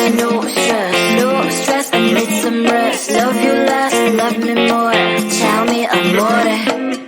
no stress, no stress, I need some rest. Love you less, love me more. Tell me amore.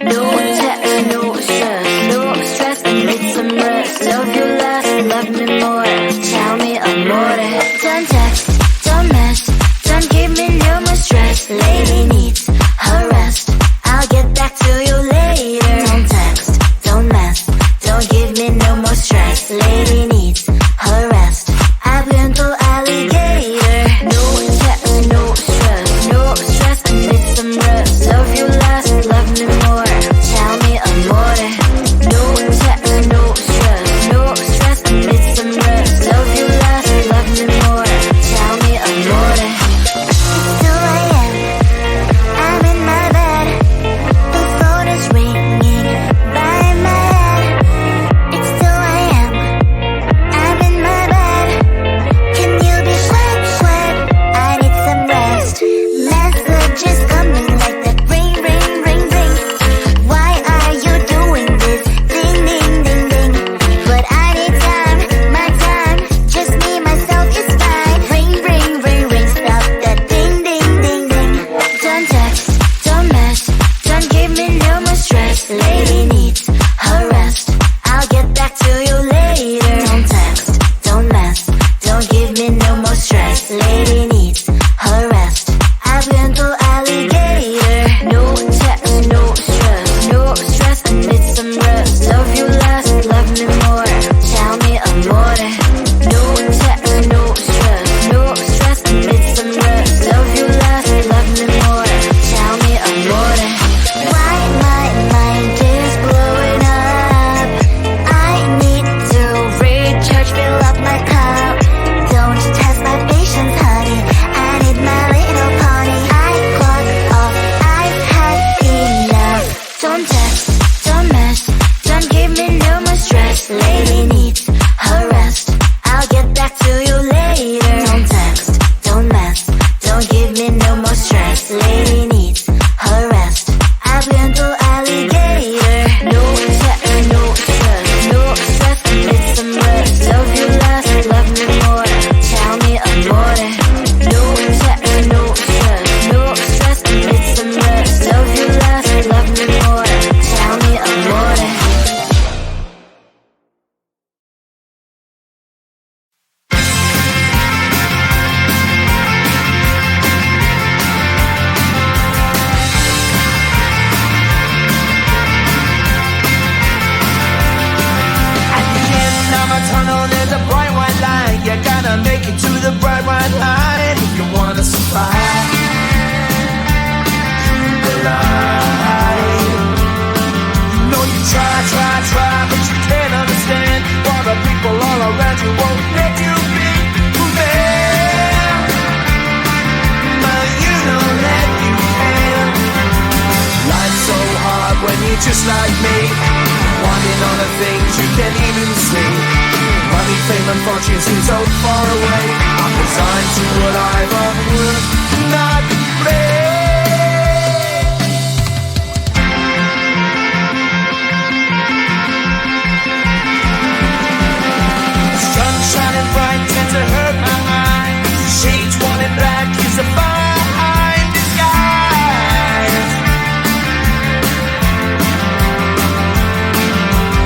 No text, no stress, no stress, I need some rest. Love you less, love me more. Tell me amore. Don't text, don't mess, don't give me no more stress. Lady needs her rest. I'll get back to you later. Don't text, don't mess, don't give me no more stress. Lady needs her rest. I've been to alligator. No text, no stress, no stress, I need some rest. Love you less, love me more. Tell me amore. No text, no stress, no stress, I need some rest. Love you less, love me more. Tell me amore. It's 2 a.m. I'm in my bed. The phone is ringing by my head. It's 2 a.m. I'm in my bed. Can you be sweat, sweat? I need some rest. Messages coming like that. Ring, ring, ring, ring. Why are you doing this? Ding, ding, ding, ding. But I need time, my time. Just me, myself is fine. Ring, ring, ring, ring. Stop that ding, ding, ding, ding. Don't text, don't mess, don't give me no more stress. Lady needs her rest. I'll get back to you later. Don't text, don't mess, don't give me no more stress. Lady needs her rest. I've been to alligator. No text, no stress, no stress, I need some rest. Love you less, love me more. Tell me amore. No text, no stress, no stress, I need some rest. Love you less, love me more. Tell me amore. Why my mind is blowing up? I need to recharge, fill up my cup. Don't test my patience, honey. I need my little pony. I clock off, I've had enough. Don't text, don't mess, don't give me no more stress. Lady needs her rest. I'll get back to you later. Don't text, don't mess, don't give me no more stress. Lady needs her rest. I've been to alligator. No text, no stress, no stress, I need some rest. Love you less, love me more. Tell me amore. No text, no stress, no stress, I need some rest. Love you less, love me more. Tell me amore. At the end of a tunnel, there's a bright white line. You gotta make it to the bright white line if you wanna survive. The line. You know you try, but you can't understand why the people all around you won't let you be who they are. But you know that you can. Life's so hard when you're just like me, wanting all the things you can't even see. Money, fame and fortune seem so far away. I'm resigned to a life of work, not play. Sun shining bright tends to hurt my mind. Shades worn in black is a fine disguise.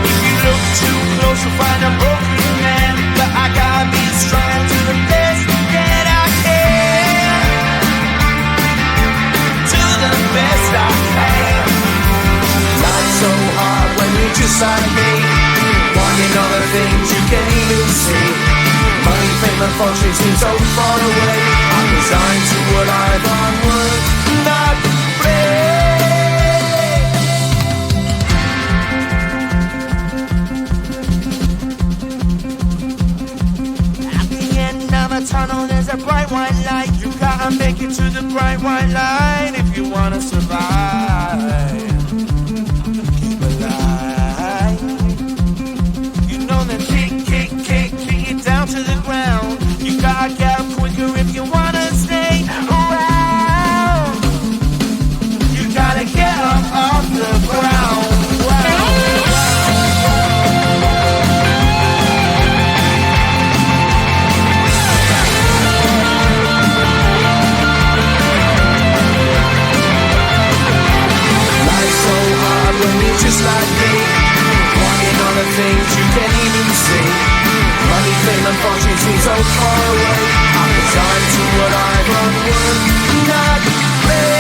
If you look too close, you'll find a broken man. But I gotta be strong to the best that I can. To the best I can. Life's so hard when you're just like me, wanting all the things you can't even see. Money, fame and fortune seem so far away. I'm resigned to a life on work, not play. At the end of a tunnel, there's a bright white light. You gotta make it to the bright white line if you wanna survive. Keep alive. You know that kick it down to the ground. You gotta get up quicker if you wanna stay around. You gotta get up off the ground. Wow. Fortune seems so far away. I'm resigned to what I've unlearned. Not fair.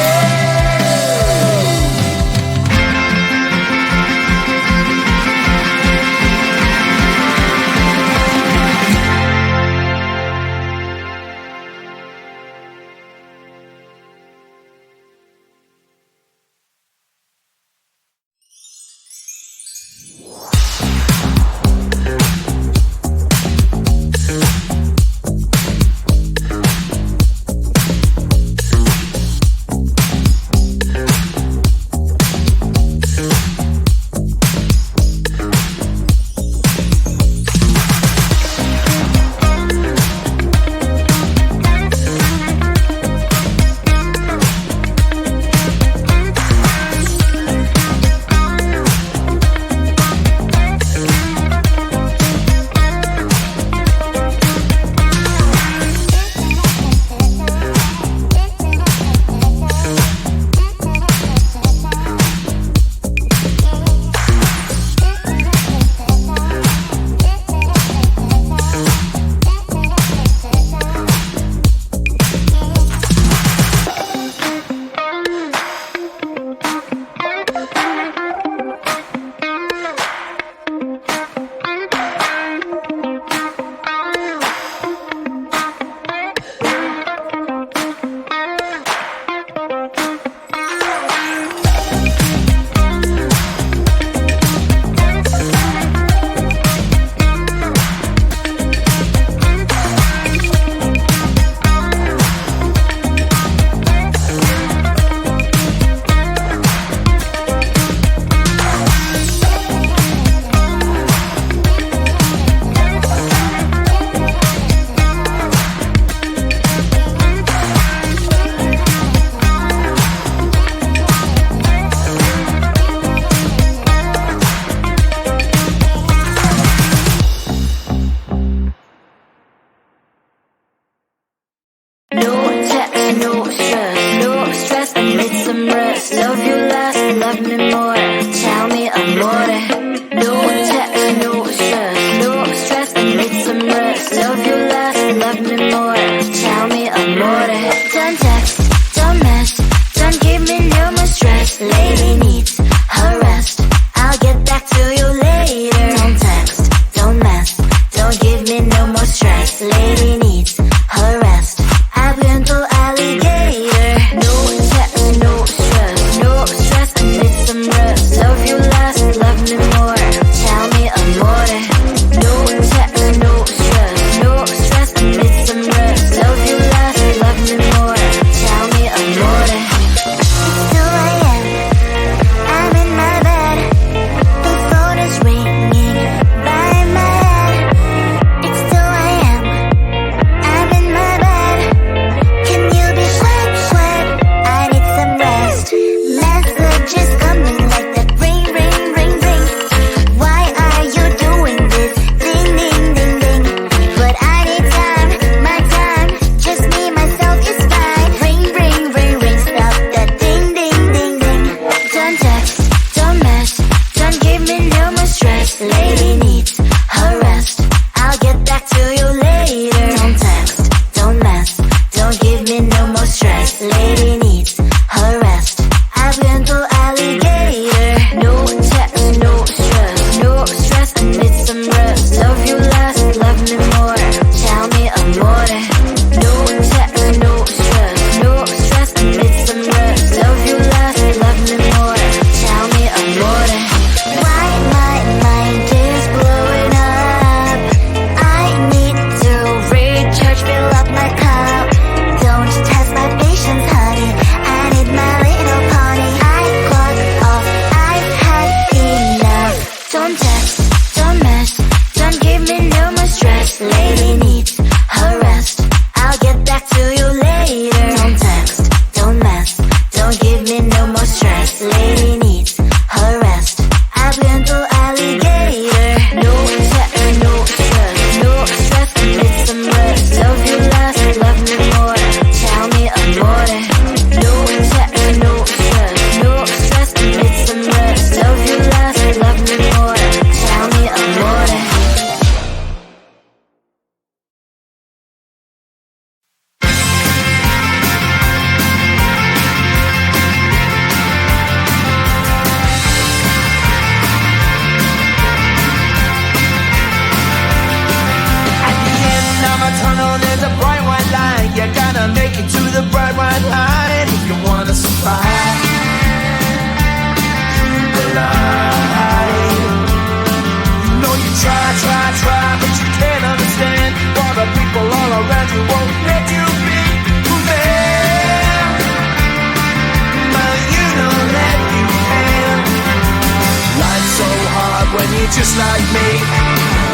just like me,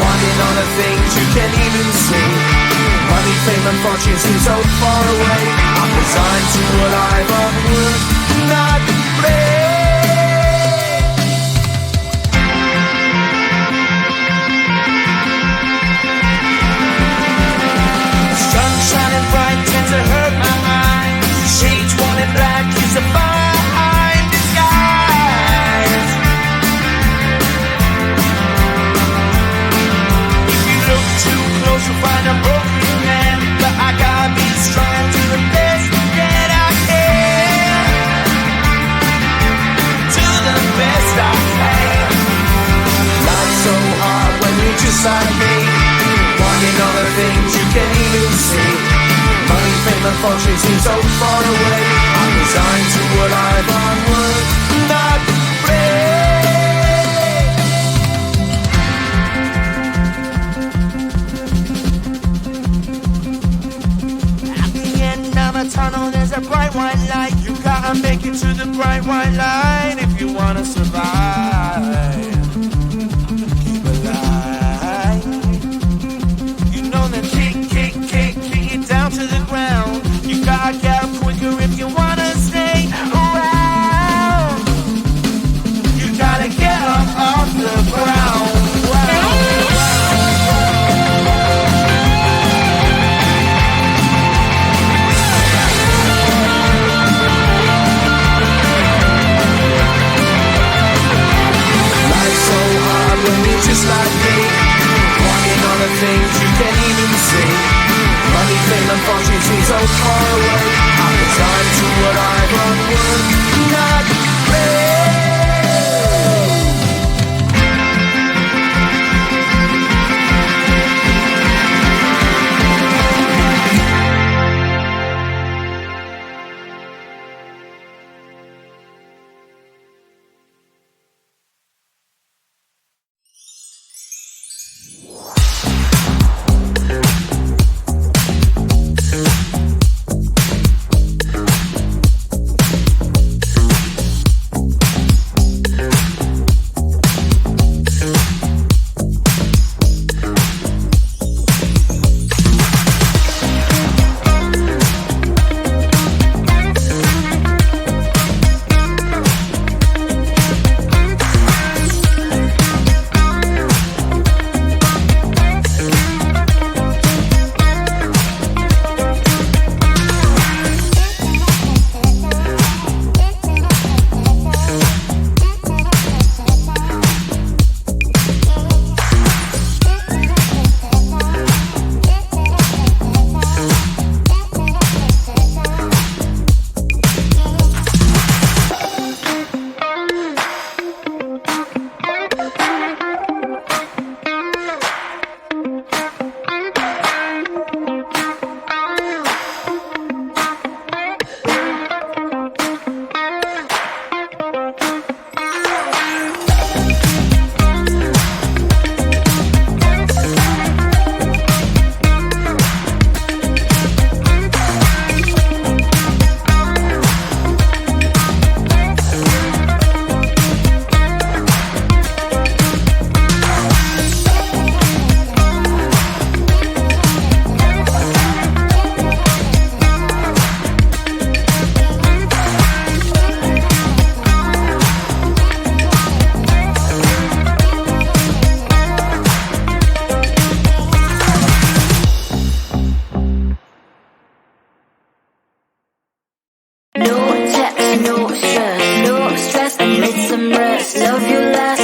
wanting all the things you can't even see. Money, fame and fortune seem so far away. I'm resigned to what I've unworked, not play. Sun shining bright tends to hurt my eyes. Shades worn in black is a fine disguise. If you look too close, you'll find a broken man. But I gotta be strong to the best that I can. To the best I can. Life's so hard when you're just like me, wanting all the things you can't even see. Money, fame and fortune seem so far away. I'm resigned to what I've unworked, not afraid. At the end of a tunnel there's a bright white light. You gotta make it to the bright white light if you wanna survive. Keep alive. You know the kick it down to the ground. You gotta get up quicker if you wanna stay around. You gotta get up off the ground. Life's so hard when you're just like me, wanting all the things you can't even see. Money, fame and fortune seem so far away. I'm resigned to what I've unworked, not No text, no stress, no stress, I need some rest. Love you last.